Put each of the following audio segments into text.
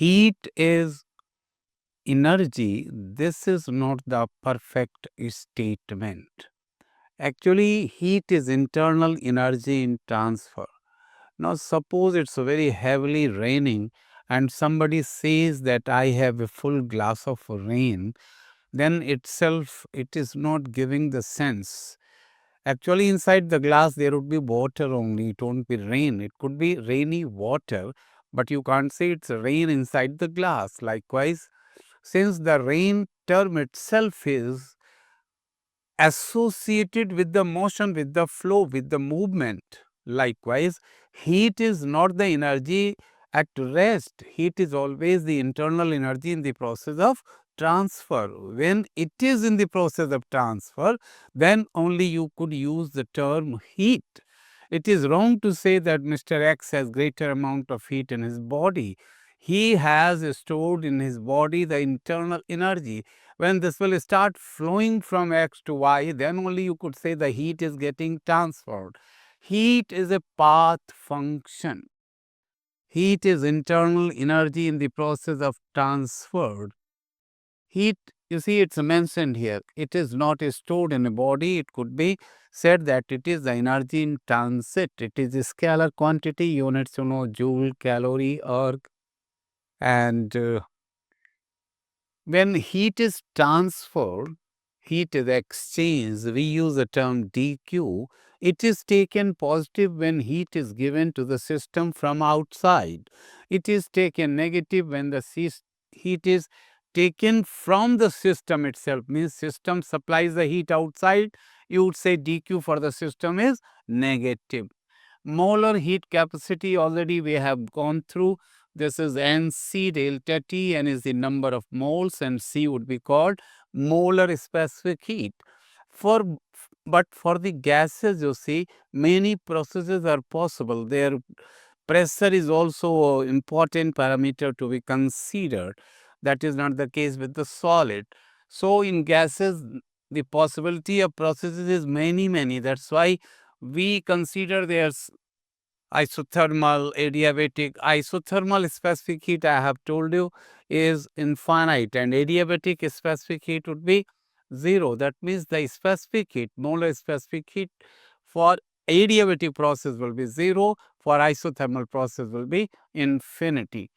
heat is energy, this is not the perfect statement. Actually, heat is internal energy in transfer. Now, suppose it's very heavily raining and somebody says that I have a full glass of rain, then itself it is not giving the sense. Actually, inside the glass there would be water only, it won't be rain. It could be rainy water, but you can't say it's rain inside the glass. Likewise, since the rain term itself is associated with the motion, with the flow, with the movement. Likewise, heat is not the energy at rest. Heat is always the internal energy in the process of transfer. When it is in the process of transfer, then only you could use the term heat. It is wrong to say that Mr. X has greater amount of heat in his body. He has stored in his body the internal energy. When this will start flowing from X to Y, then only you could say the heat is getting transferred. Heat is a path function. Heat is internal energy in the process of transferred. Heat, you see, it's mentioned here. It is not stored in a body. It could be said that it is the energy in transit. It is a scalar quantity, units, joule, calorie, erg, and when heat is transferred, heat is exchanged, we use the term dq. It is taken positive when heat is given to the system from outside. It is taken negative when the heat is taken from the system itself, means system supplies the heat outside. You would say dq for the system is negative. Molar heat capacity already we have gone through. This is Nc delta T. N is the number of moles and C would be called molar specific heat. But for the gases, you see, many processes are possible. Their pressure is also an important parameter to be considered. That is not the case with the solid. So, in gases, the possibility of processes is many. That's why we consider there's isothermal, adiabatic. Isothermal specific heat, I have told you, is infinite, and adiabatic specific heat would be 0. That means the specific heat, molar specific heat for adiabatic process will be 0, for isothermal process will be infinity.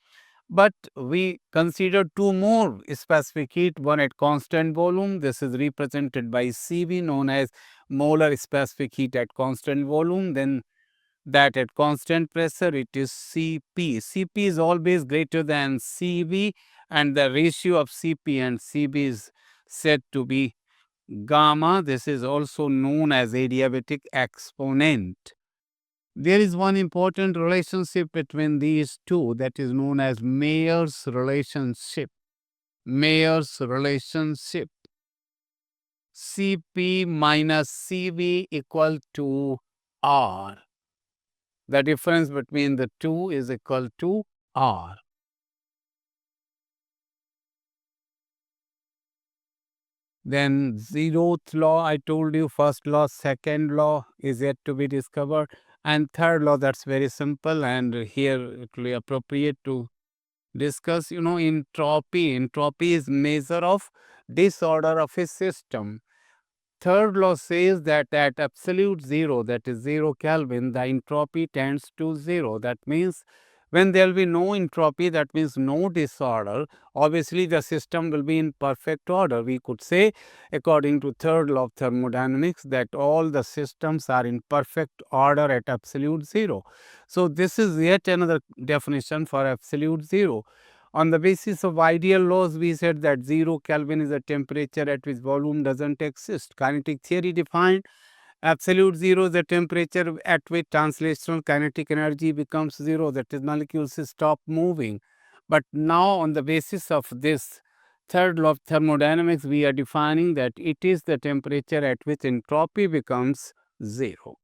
But we consider two more specific heat, one at constant volume. This is represented by Cv, known as molar specific heat at constant volume. Then that at constant pressure it is Cp. Cp is always greater than Cv, and the ratio of Cp and Cv is said to be gamma. This is also known as adiabatic exponent. There is one important relationship between these two, that is known as Mayer's relationship. Mayer's relationship. Cp minus Cv equal to R. The difference between the two is equal to R. Then zeroth law, I told you, first law, second law is yet to be discovered, and third law, that's very simple, and here it will be appropriate to discuss, entropy. Entropy is measure of disorder of a system. Third law says that at absolute zero, that is 0 Kelvin, the entropy tends to 0. That means when there will be no entropy, that means no disorder, obviously the system will be in perfect order. We could say, according to third law of thermodynamics, that all the systems are in perfect order at absolute zero. So, this is yet another definition for absolute zero. On the basis of ideal laws, we said that 0 Kelvin is a temperature at which volume doesn't exist. Kinetic theory defined absolute zero is the temperature at which translational kinetic energy becomes 0, that is, molecules stop moving. But now, on the basis of this third law of thermodynamics, we are defining that it is the temperature at which entropy becomes 0.